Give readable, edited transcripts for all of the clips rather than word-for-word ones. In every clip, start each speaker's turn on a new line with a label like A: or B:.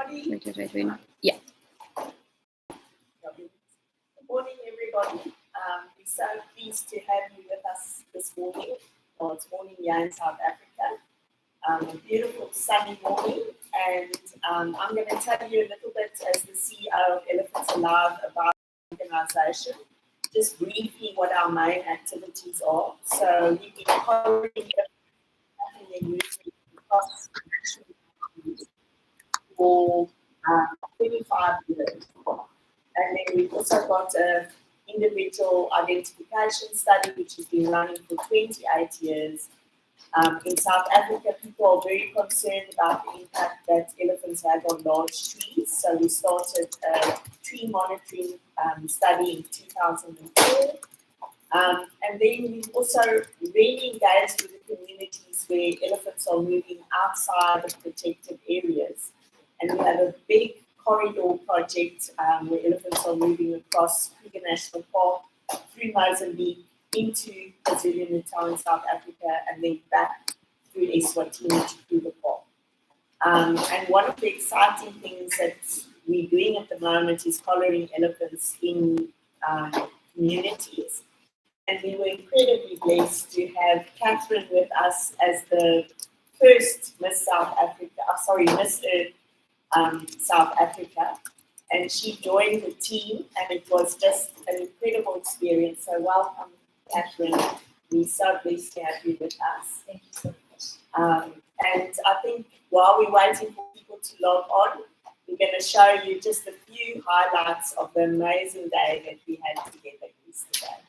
A: everybody.
B: Yeah.
A: Good morning, everybody. We're so pleased to have you with us this morning. Well, it's morning here in South Africa. A beautiful sunny morning, and I'm going to tell you a little bit as the CEO of Elephants Alive about the organisation. Just briefly what our main activities are. So we've been covering across for 25 years. And then we've also got an individual identification study which has been running for 28 years. In South Africa, people are very concerned about the impact that elephants have on large trees. So we started a tree monitoring study in 2004. And then we've also really engaged with the communities where elephants are moving outside of protected areas. And we have a big corridor project where elephants are moving across Kruger National Park through Mozambique into KwaZulu-Natal in South Africa and then back through Eswatini to Kruger Park. And one of the exciting things that we're doing at the moment is collaring elephants in communities. And we were incredibly blessed to have Catherine with us as the first Miss South Africa, Miss Earth South Africa. And she joined the team, and it was just an incredible experience. So welcome, Catherine. We're so blessed to have you with us.
B: Thank you so much.
A: And I think while we're waiting for people to log on, we're going to show you just a few highlights of the amazing day that we had together yesterday.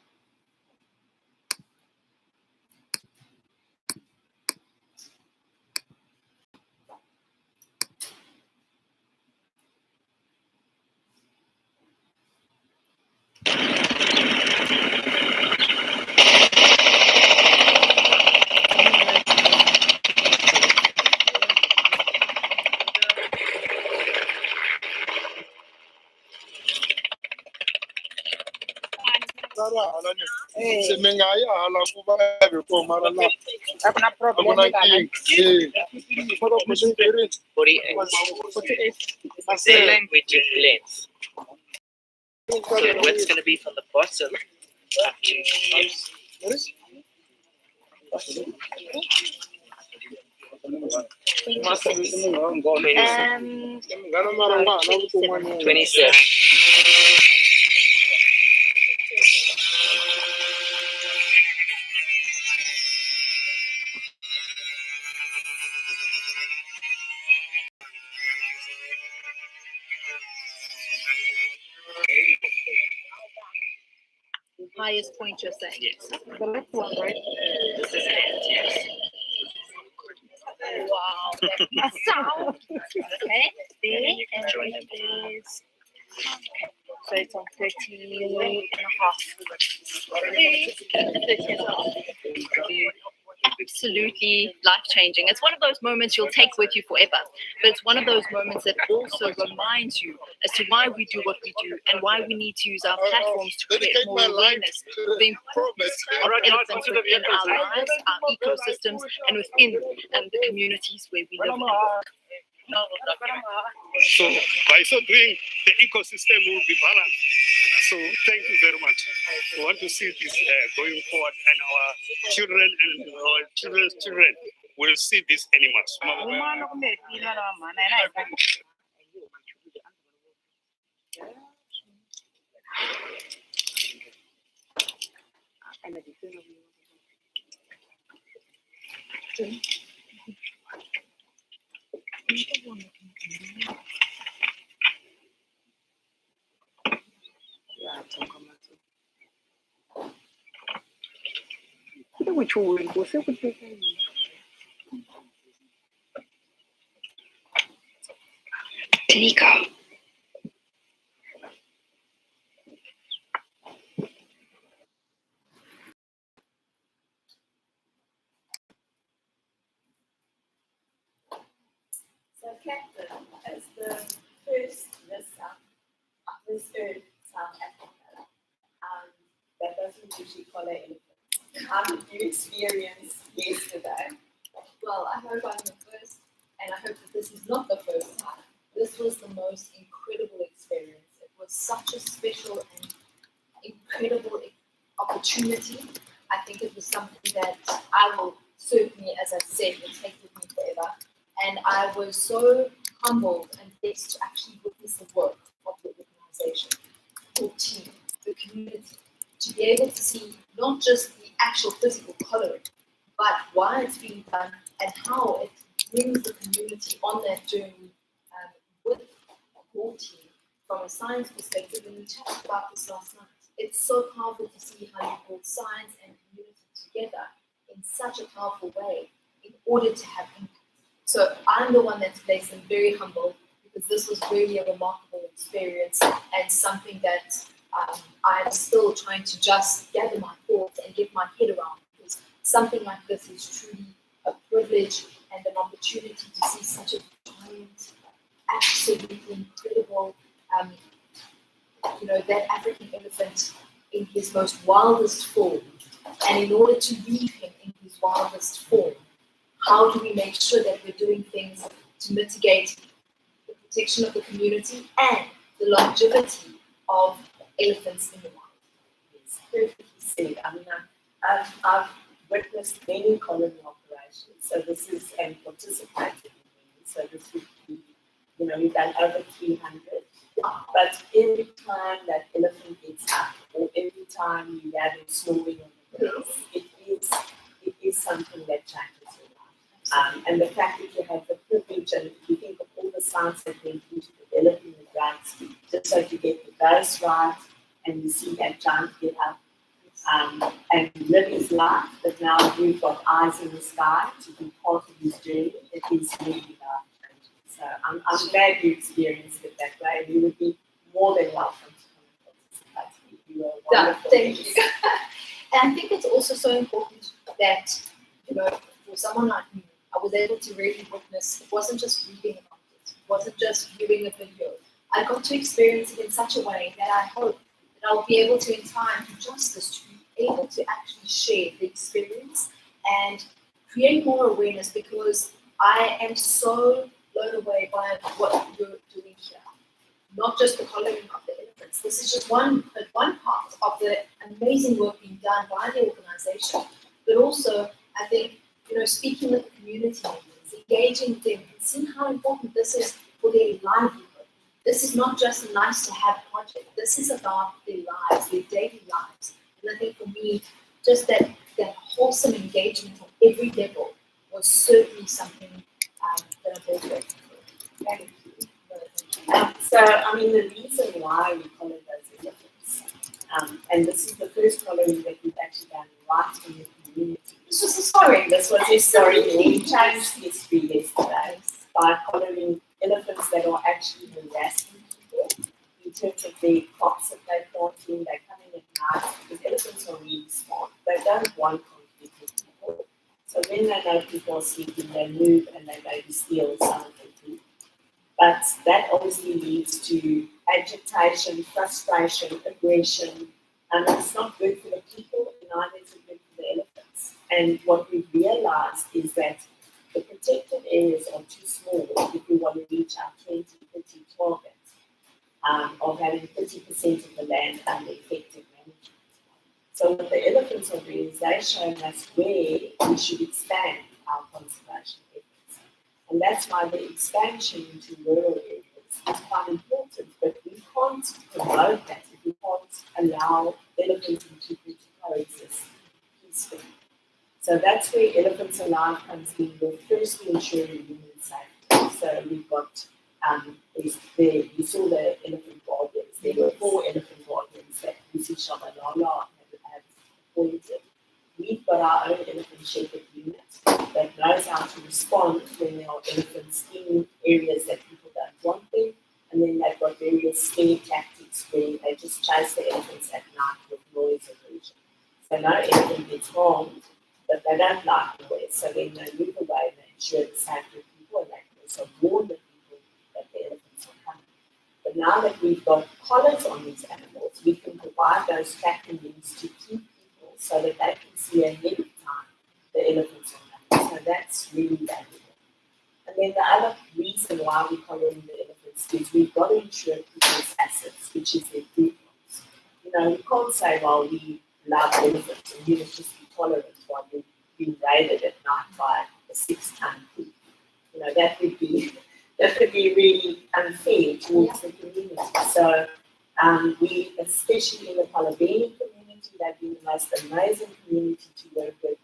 C: Their language is length. So the width's going to be from the bottom up to here. 27.
B: Highest point you're saying?
C: Yes.
B: The left one, right?
C: This is hand, yes.
B: Wow, that's a sound. Okay, there,
C: And you can
B: and
C: join
B: it
C: them.
B: is. Okay, so it's on 13 and a half. 13 and a half. Absolutely life-changing. It's one of those moments you'll take with you forever, but it's one of those moments that also reminds you as to why we do what we do and why we need to use our platforms to create more awareness of the importance of elephants within our lives, our ecosystems, and within the communities where we live and work.
D: So by so doing, the ecosystem will be balanced. So thank you very much. We want to see this going forward, and our children and our children's children will see these animals.
B: Tanika.
A: So Catherine, as the first Miss Earth South Africa, that doesn't usually collar elephants. How did you experience yesterday?
E: Well, I hope I'm the first, and I hope that this is not the first time. This
B: this was the most incredible experience. It was such a special and incredible opportunity. I think it was something that I will certainly, as I said, will take with me forever. And I was so humbled and blessed to actually witness the work of the organization, the team, the community, to be able to see not just the actual physical colouring, but why it's being done and how it brings the community on that journey with your team from a science perspective. And we chatted about this last night. It's so powerful to see how you build science and community together in such a powerful way in order to have impact. So I'm the one that's blessed and very humble because this was really a remarkable experience and something that I'm still trying to just gather my thoughts and get my head around, because something like this is truly a privilege and an opportunity to see such a giant, absolutely incredible, that African elephant in his most wildest form. And in order to leave him in his wildest form, how do we make sure that we're doing things to mitigate the protection of the community and the longevity of elephants in the wild?
A: It's perfectly said. I mean, I've witnessed many colony operations, so this is and participated in many. So this would be, we've done over 300. But every time that elephant gets up, or every time you hear them snoring on the grass, it is something that changes your life. And the fact that you have the privilege, and if you think of all the science that went into developing the drugs, just so to get the dose right, and you see that giant get up and live his life, but now you've got eyes in the sky to be part of his journey, it is really life-changing. So I'm glad you experienced it that way. You would be more than welcome to come and participate. You are wonderful.
B: Thank you. And I think it's also so important that, for someone like me, I was able to really witness, it wasn't just reading about it, it wasn't just viewing a video. I got to experience it in such a way that I hope that I'll be able to, in time, do justice to be able to actually share the experience and create more awareness, because I am so blown away by what you're doing here. Not just the colouring of the elephants. This is just one part of the amazing work being done by the organisation, but also, I think, speaking with the community members, engaging them, and seeing how important this is for their livelihood. This is not just a nice-to-have project. This is about their lives, their daily lives. And I think for me, just that wholesome engagement on every level was certainly something that I'm very grateful for. Thank you.
A: So, the reason why we call it those elephants, and this is the first coloring that we've actually done right in the community. This was historic. This was historic. We changed history yesterday by coloring elephants that are actually harassing people in terms of their crops that they're planting. They come in at night because elephants are really smart. They don't want conflict with people. So when they know people are sleeping, they move and they maybe steal some of their food. But that obviously leads to agitation, frustration, aggression, and it's not good for the people, and neither is it good for the elephants. And what we've realized is that the protected areas are too small if we want to reach our 2030 target of having 30% of the land under effective management. So what the elephants are doing is they're showing us where we should expand our conservation efforts. And that's why the expansion into rural areas is quite important, but we can't promote that if we can't allow elephants and people to coexist peacefully. So that's where Elephants Alive comes in. We're firstly ensuring human safety. So we've got, you saw the elephant guardians. There were 4 elephant guardians that Lucy Shabalala have appointed. We've got our own elephant shepherd unit that knows how to respond when there are elephants in areas that people don't want them. And then they've got various scare tactics where they just chase the elephants at night with noise aversion. So no elephant gets harmed, but they don't like noise. So when they move away, they ensure the safety of people, and they can also warn the people that the elephants are coming. But now that we've got collars on these animals, we can provide those tracking links to keep people so that they can see ahead of time the elephants are coming. So that's really valuable. And then the other reason why we're collaring the elephants against is we've got to ensure people's assets, which is their food crops. You know, you can't say, well, we love elephants and you must just be tolerant while you're being raided at night by a 6-ton pig. You know, that would be really unfair towards the community. So we, especially in the Palabini community, they've been the most amazing community to work with.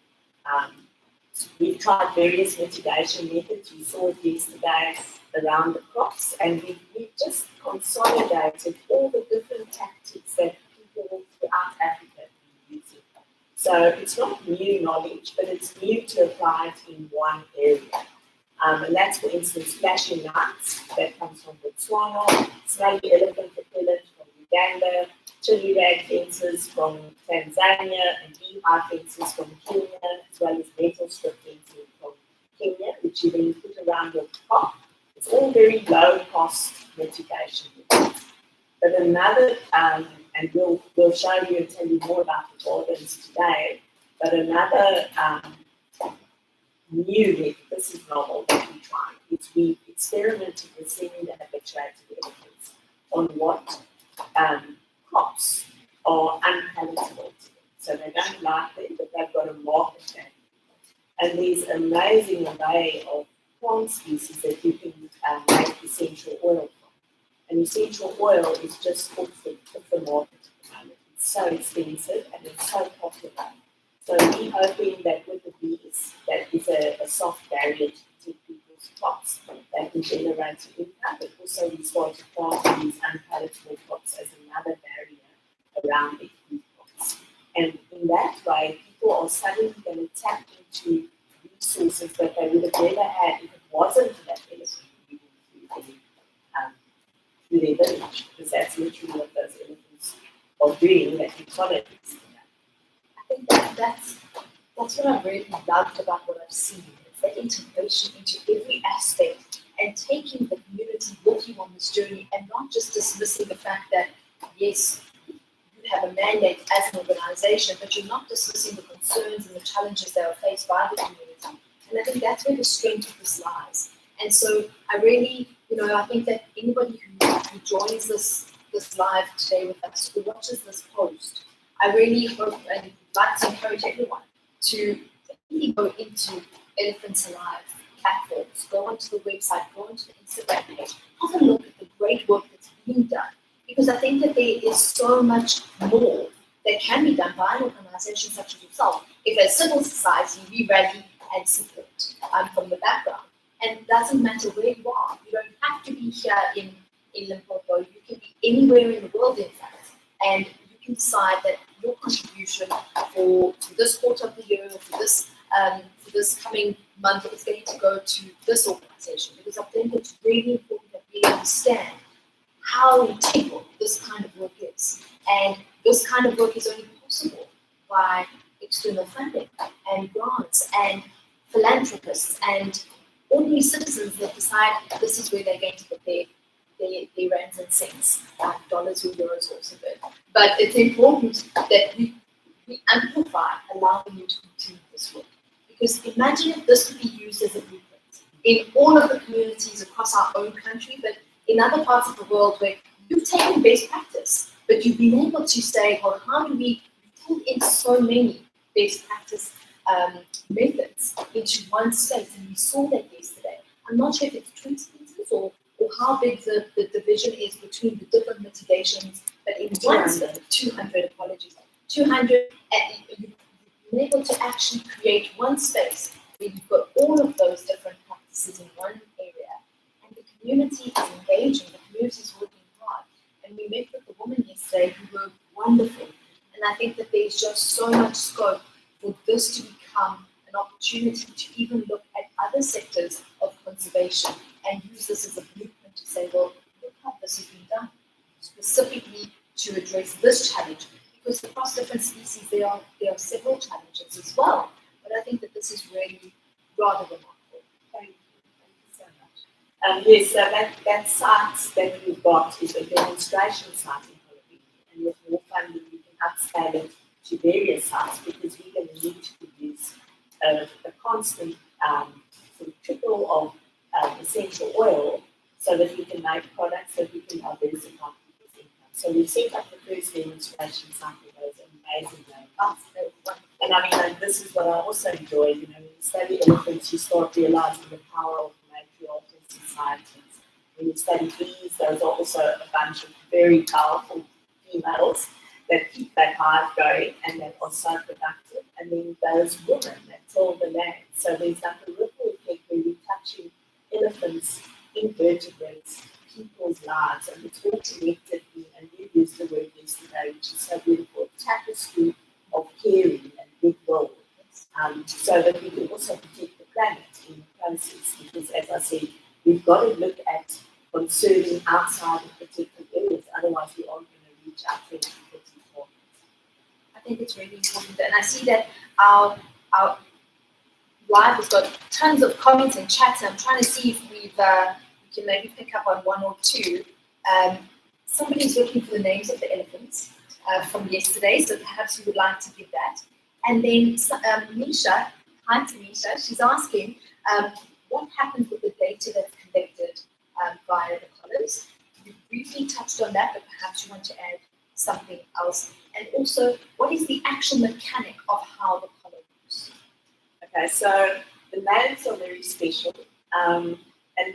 A: We've tried various mitigation methods. We saw it yesterday around the crops, and we've just consolidated all the different tactics that people throughout Africa have been using. So it's not new knowledge, but it's new to apply it in one area. And that's, for instance, flashing nuts that comes from Botswana, smelly elephant repellent from Uganda, chili rag fences from Tanzania, and beehive fences from Kenya, as well as metal strip fencing from Kenya, which you then put around your crop. It's all very low-cost mitigation methods. But another, and we'll show you and tell you more about the gardens today, but another new method, this is novel, that we tried, is we experimented with semi-habituated elephants on what crops are unpalatable to them. So they don't like them, but they've got a market value. And there's an amazing array of plant species that you can make essential oil from. And essential oil is just off the market at the moment. It's so expensive and it's so popular. So we're hoping that with the bees, that is a soft barrier to protect people's crops that can generate an income, but also we start to plant these unpalatable crops as another barrier around their food crops. And in that way, people are suddenly going to tap into resources that they would have never had if it wasn't for that elephant moving through their village, because that's literally what those elephants are doing, that ecology is.
E: I think that's what I really loved about what I've seen. It's that integration into every aspect and taking the community with you on this journey and not just dismissing the fact that, yes, you have a mandate as an organization, but you're not dismissing the concerns and the challenges that are faced by the community. And I think that's where the strength of this lies. And so I really, I think that anybody who joins this live today with us, who watches this post, I really hope and like to encourage everyone to really go into Elephants Alive platforms, go onto the website, go onto the Instagram page, have a look at the great work that's being done. Because I think that there is so much more that can be done by an organization such as yourself. If as civil society, we rally and support from the background. And it doesn't matter where you are. You don't have to be here in Limpopo. You can be anywhere in the world, in fact. And you can decide that your contribution for this quarter of the year, or for this coming month, is going to go to this organization. Because I think it's really important that we understand how integral this kind of work is. And this kind of work is only possible by external funding and grants and philanthropists and ordinary citizens that decide this is where they're going to put their rands and cents, dollars or euros also good. But it's important that we amplify allowing you to continue this work. Because imagine if this could be used as a blueprint in all of the communities across our own country, but in other parts of the world where you've taken best practice, but you've been able to say, well, how do we pull in so many best practice methods into one space? And we saw that yesterday. I'm not sure if it's 20 meters or how big the division is between the different mitigations, but in one space, 200, apologies, 200, and you've been able to actually create one space where you've got all of those different practices in one area. And the community is engaging, the community is working hard. And we met with the women yesterday who were wonderful. And I think that there's just so much scope for this to become an opportunity to even look at other sectors of conservation and use this as a blueprint to say, well, look how this has been done, specifically to address this challenge. Because across different species, there are several challenges as well. But I think that this is really rather remarkable.
A: Thank you so much. Yes, so that site that we've got is a demonstration site in Philippines, and with more funding, we can upscale it to various sites because we're going to need to produce a constant sort of trickle of essential oil so that we can make products that we can diversify people's income. So we set up the first demonstration site with those amazing names. And I mean, like, this is what I also enjoy. You know, when you study elephants, you start realizing the power of matriarchal societies. When you study bees, those are also a bunch of very powerful females that keep that hive going and that are so productive. And then those women that till the land. So there's like a ripple effect where we're touching elephants, invertebrates, people's lives, and it's all connected in, and you used the word yesterday, which is so beautiful, tapestry of caring and goodwill, so that we can also protect the planet in the process. Because as I said, we've got to look at conserving outside of protected areas, otherwise we aren't going to reach our 2050 targets.
E: I think it's really important, and I see that our live has got tons of comments and chats. I'm trying to see if we can maybe pick up on one or two. Somebody's looking for the names of the elephants from yesterday, so perhaps you would like to give that. And then Misha, hi to Misha, she's asking what happens with the data that's collected via the collars. You briefly touched on that, but perhaps you want to add something else. And also, what is the actual mechanic of how the collar works?
A: Okay, so the names are very special, and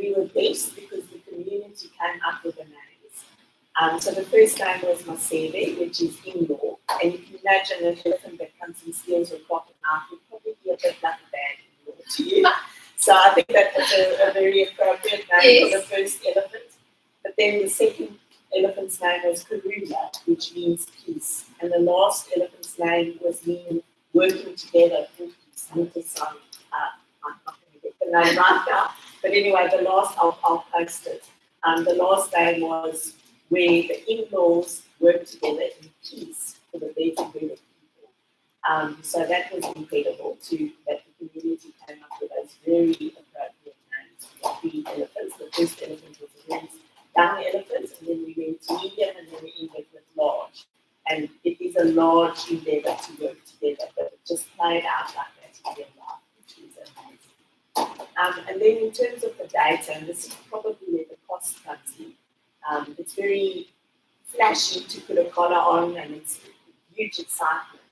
A: we were blessed because the community came up with the names. So the first name was Masebe, which is in-law, and you can imagine an elephant that comes and steals your crop at night would probably be a bit like a bad in-law to you. So I think that was a very appropriate name for the first elephant. But then the second elephant's name was Karula, which means peace, and the last elephant's name was mean working together for peace. I'm not going to get the name right now, but anyway, the last, I'll post it. The last name was where the in-laws work together in peace for the better good of people. So that was incredible too, that the community came up with those very appropriate names for the elephants. The first elephant was a very young elephant, and then we went to medium, and then we ended with large. And it is a large endeavor to work together, but it just played out like that in real life, which is amazing. And then in terms of the data, and this is probably where the cost comes in, it's very flashy to put a collar on, and it's huge excitement.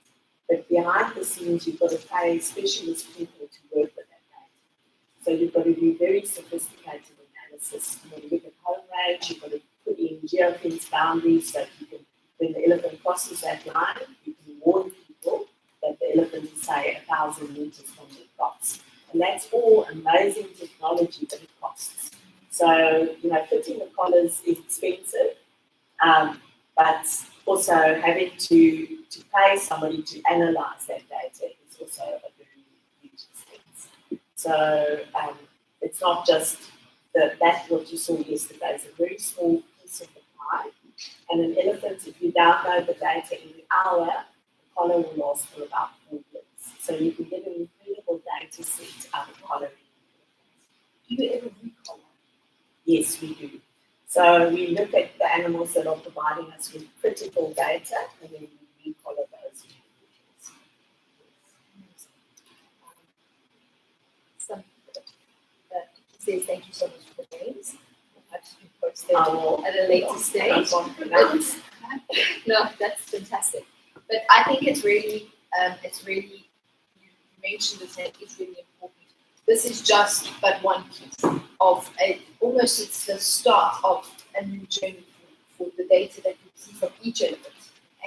A: But behind the scenes, you've got to pay specialist people to work with that data. So you've got to do very sophisticated analysis. You've got to look at home range, you've got to put in geofence boundaries so you can, when the elephant crosses that line, you can warn people that the elephant is, say, 1,000 meters from the cross. And that's all amazing technology, but it costs. So, you know, fitting the collars is expensive, but also having to pay somebody to analyze that data is also a very huge expense. So it's not just that what you saw yesterday is a very small piece of the pie. And an elephant, if you download the data in an hour, the collar will last for about 4 years. So you can get an incredible data set out of collaring.
E: Do you ever recollar?
A: Yes, we do. So we look at the animals that are providing us with critical data, and then we recollar those individuals.
E: Some says thank you so much for the names. Perhaps you can post them at a later stage. No, that's fantastic. But I think it's really you mentioned this, and it's really important. This is just but one piece of almost it's the start of a new journey for the data that you see from each elephant.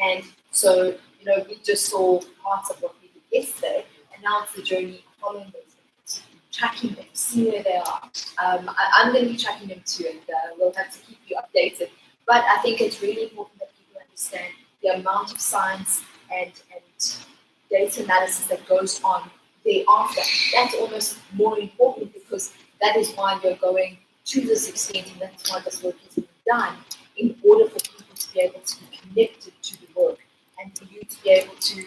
E: And so, you know, we just saw parts of what we did yesterday, and now it's the journey of following those elephants, tracking them, seeing where they are. I'm going to be tracking them too, and we'll have to keep you updated. But I think it's really important that people understand the amount of science and data analysis that goes on thereafter. That's almost more important because that is why you're going to this extent, and that's why this work is being done, in order for people to be able to be connected to the work and for you to be able to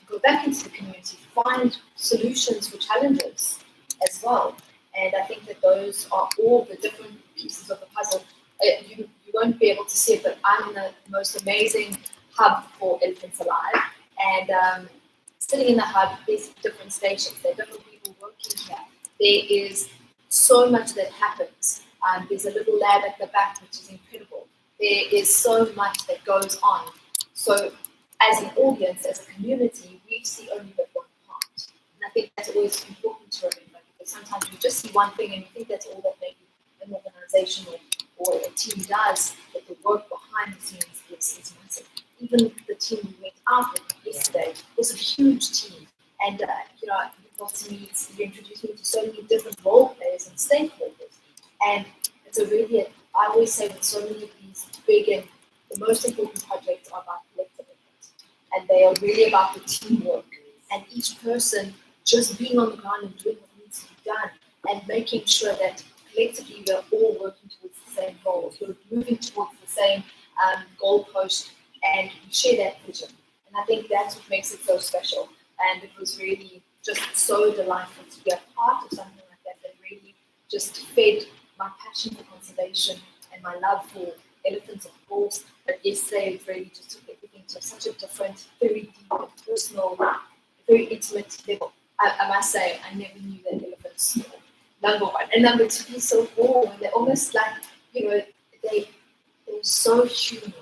E: go back into the community, find solutions for challenges as well. And I think that those are all the different pieces of the puzzle. You won't be able to see it, but I'm in the most amazing hub for Elephants Alive. And sitting in the hub, there's different stations, there are different people working here. There is so much that happens There's a little lab at the back, which is incredible. There is so much that goes on. So as an audience, as a community, we see only but one part. And I think that's always important to remember, because sometimes you just see one thing and you think that's all that maybe an organization or a team does, but the work behind the scenes is massive. Even the team we went out with yesterday was a huge team. And, you know, you got to meet, you introduced me to so many different role players and stakeholders. And it's a really, I always say with so many of these big and the most important projects are about collective effort. And they are really about the teamwork. And each person just being on the ground and doing what needs to be done and making sure that collectively we're all working towards the same goals. We're moving towards the same goalpost, and we share that vision. And I think that's what makes it so special. And it was really just so delightful to be a part of something like that that really just fed my passion for conservation and my love for elephants, of course. But yesterday it really just took everything to such a different, very deep and personal, very intimate level. I must say, I never knew that elephants, number one. And number two, is so warm. They're almost like, you know, they're so human.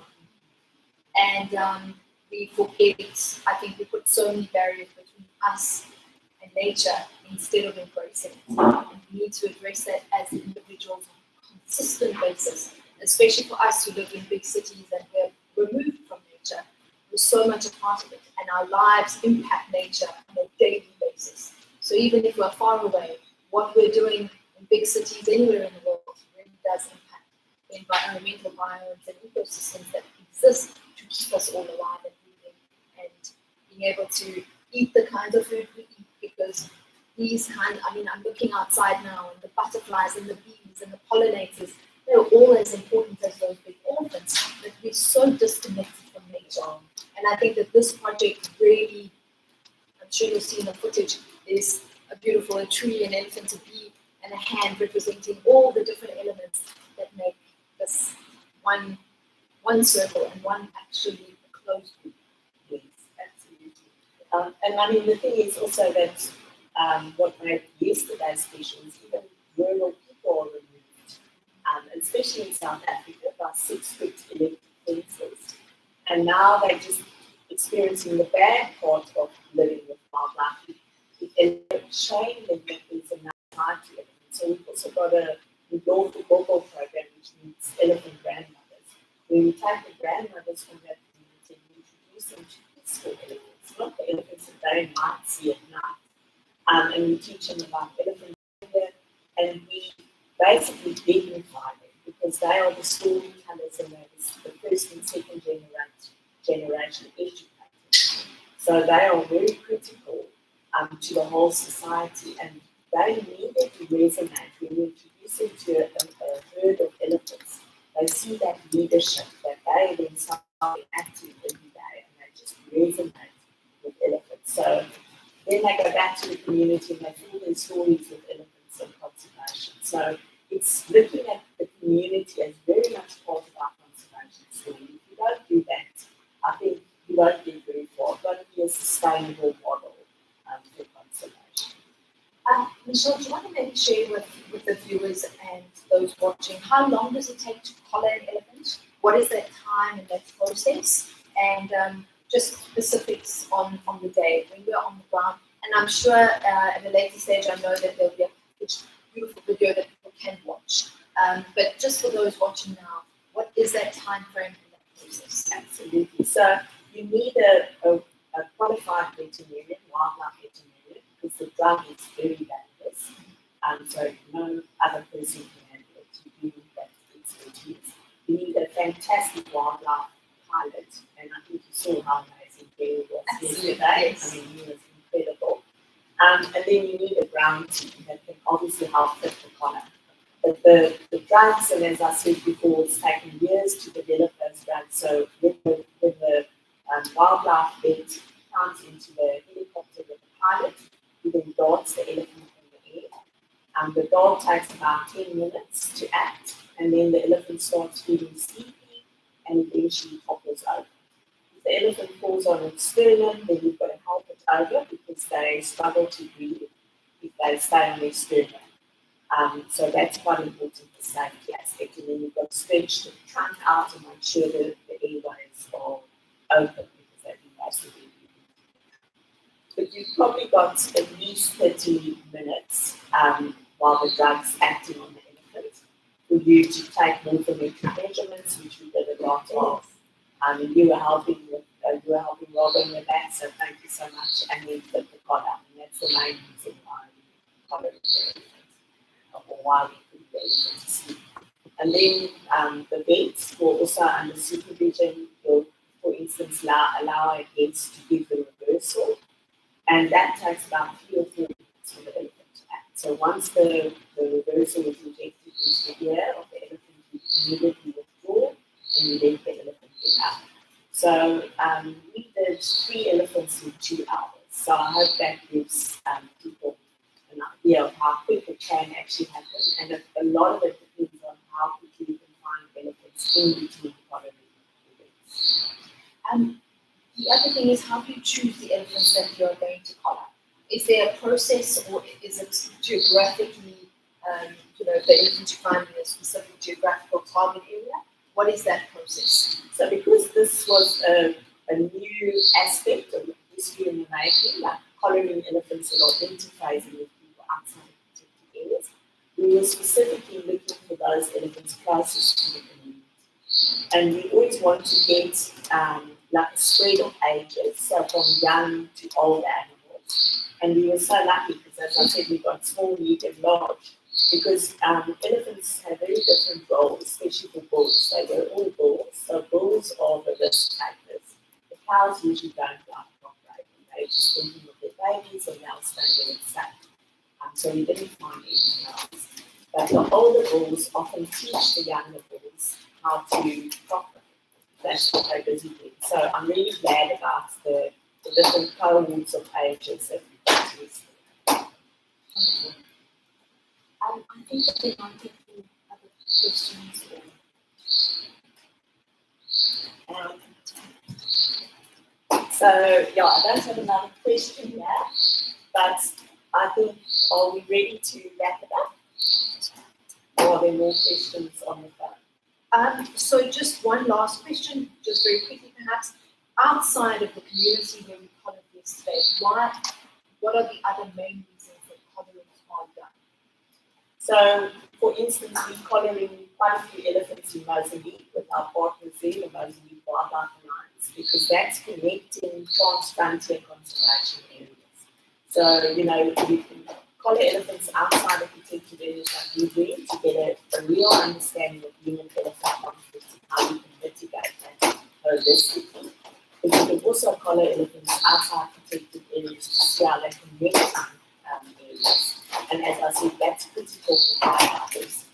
E: And we forget, I think we put so many barriers between us and nature instead of embracing it. And we need to address that as individuals on a consistent basis, especially for us who live in big cities and we're removed from nature. We're so much a part of it, and our lives impact nature on a daily basis. So even if we're far away, what we're doing in big cities anywhere in the world really does impact the environmental biomes and ecosystems that exist to keep us all alive and breathing and being able to eat the kinds of food we eat, because these kind, I mean, I'm looking outside now and the butterflies and the bees and the pollinators, they're all as important as those big elephants, but we're so disconnected from nature. And I think that this project really, I'm sure you'll see in the footage, is a beautiful tree, an elephant, a bee, and a hand representing all the different elements that make this one circle and one actually closed group.
A: Yes, absolutely. And I mean, the thing is also that what made yesterday special is even rural people are removed, especially in South Africa, by 6 strict electric fences. And now they're just experiencing the bad part of living with wildlife. It's showing them that there's enough time to it. So we've also got a lawful vocal program which needs elephant grandmothers. Where we take the grandmothers from that community and introduce them to peaceful elephants, not the elephants that they might see at night. And we teach them about elephant behavior, and we basically dignify them because they are the storytellers and they're the first and second generation educators. So they are very critical to the whole society, and they immediately resonate when you introduce them to a herd of elephants. They see that leadership that they themselves are active every day, and they just resonate with elephants. So then they go back to the community and they tell their stories with elephants and conservation. So it's looking at the community as very much part of our conservation story. If you don't do that, I think you won't get very far. It's got to be a sustainable model for conservation.
E: Michelle, do you want to maybe share with the viewers and those watching, how long does it take to collar an elephant? What is that time and that process? And just specifics on the day when we're on the ground. And I'm sure at a later stage, I know that there'll be a beautiful video that people can watch. But just for those watching now, what is that time frame in that process?
A: Absolutely. So you need a qualified veterinarian, wildlife veterinarian, because the drug is very dangerous. So no other person can handle it. You need that expertise. You need a fantastic wildlife pilot, and I think you saw how amazing Bill was yesterday.
E: Yes.
A: I mean, he was incredible. And then you need a ground team that can obviously help fit the collar. But the drugs, and as I said before, it's taken years to develop those drugs. So when the wildlife vet comes into the helicopter with the pilot, he then darts the elephant in the air. The dart takes about 10 minutes to act, and then the elephant starts feeling sleepy and eventually topples over. If the elephant falls on its sternum, then you've got to help it over because they struggle to breathe if they stay on their sternum. So that's quite important for safety aspect. And then you've got to stretch the trunk out and make sure that the airways are open because they've been basically. But you've probably got at least 30 minutes while the drug's acting on the elephant for you to take morphometric measurements, which we did a lot of. You were helping Robin with that, so thank you so much. And then flip the collar, and that's the main reason why we collar the elephant, or why we put the elephant to sleep. And then the vets will also, under supervision, will, for instance, allow a vet to give the reversal. And that takes about 3 or 4 minutes for the elephant to act. So once the reversal is injected into the ear of the elephant, you immediately withdraw and you let the elephant get out. So we did 3 elephants in 2 hours. So I hope that gives people an idea of how quick it can actually happen. And a lot of it depends on how quickly you can find elephants in between collar events.
E: The other thing is, how do you choose the elephants that you're going to collar? Is there a process, or is it geographically, the elephant you find in a specific geographical target area? What is that process?
A: So because this was a new aspect of history in the making, like collaring elephants and interfacing with people outside of protected areas, we were specifically looking for those elephants closest to the community. And we always want to get like a spread of ages, so from young to old animals. And we were so lucky because, as I said, we got small, medium, large, because elephants have very different roles, especially for bulls. So they're all bulls. So bulls are the risk takers. The cows usually don't like operating. They're just thinking of their babies and they'll stay there and safe. So we didn't find anything else. But the older bulls often teach the younger bulls how to operate. That's what they're busy doing. So I'm really glad about the different cohorts of ages that we've got to this.
E: I think that there might be other questions.
A: So, yeah, I don't have another question yet, but I think, are we ready to wrap it up? Or are there more questions on the phone?
E: So just one last question, just very quickly perhaps. Outside of the community where we collared yesterday, what are the other main reasons that collarings are done?
A: So, for instance, we're collaring quite a few elephants in Mozambique with our partners there, the Mozambique Wildlife Alliance, because that's connecting trans-frontier conservation areas. So, you can collar elephants outside of protected areas like we're doing to get a real understanding of human-elephant conflict and how we can mitigate that holistically. But you can also collar elephants outside protected areas to see how they connect areas. And as I said, that's critical for biodiversity.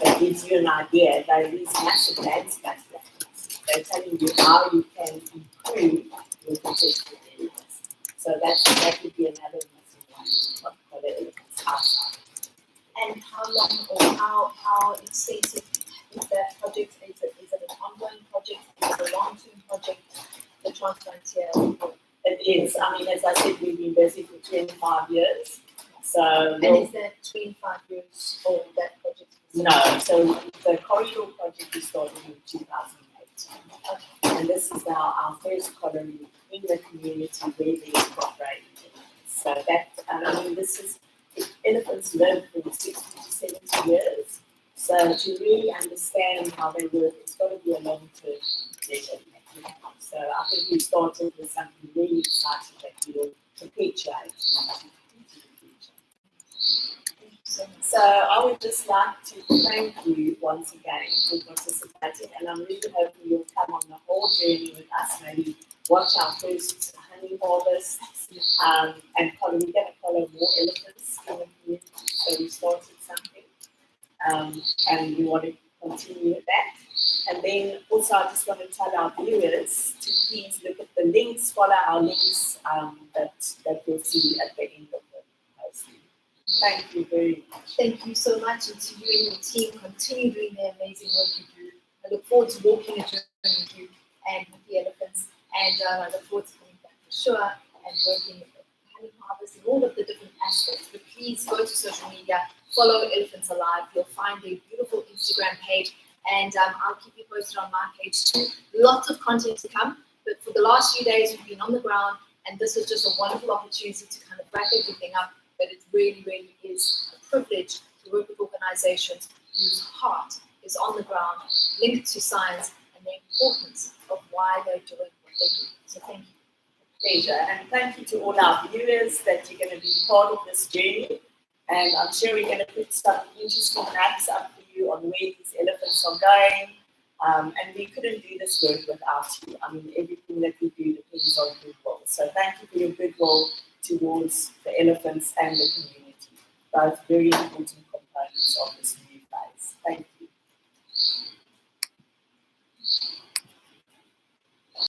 A: That gives you an idea. There are these massive landscape plans. They're telling you how you can improve your protected areas. So that would be another reason why you collar elephants outside.
E: And how long or how extensive is that project? Is it an ongoing project? Is it a long-term project? The Transfrontier?
A: It is. I mean, as I said, we've been busy for 25 years. So
E: and is that 25 years old, that project?
A: No. So the corridor project we started in 2008. Okay. And this is now our first colony in the community where they incorporate. So that, I mean, this is, elephants live for 60 to 70 years. So to really understand how they work, it's got to be a long-term measure. So I think we started with something really exciting that we will perpetuate into the future. So I would just like to thank you once again for participating, and I'm really hoping you'll come on the whole journey with us, maybe watch our first honey harvest, and we're going to follow more elephants in the community, so we started something, and we want to continue with that. And then also I just want to tell our viewers to please look at the links, follow our links that you'll see at the end of the post. Thank you very much.
E: Thank you so much, and to you and your team, continue doing the amazing work you do. I look forward to walking a journey with you and with the elephants, and I look forward to coming back for sure and working with the honey harvest. all of the different aspects. But please go to social media, follow Elephants Alive. You'll find a beautiful Instagram page, and I'll keep you posted on my page too. Lots of content to come. But for the last few days, we've been on the ground, and this is just a wonderful opportunity to kind of wrap everything up. But it really, really is a privilege to work with organizations whose heart is on the ground, linked to science and the importance of why they're doing what they do. So thank you.
A: Pleasure. And thank you to all our viewers that you're going to be part of this journey. And I'm sure we're going to put some interesting maps up for you on where these elephants are going. And we couldn't do this work without you. I mean, everything that we do depends on goodwill. So thank you for your goodwill towards the elephants and the community. Both very important components of this new phase. Thank you.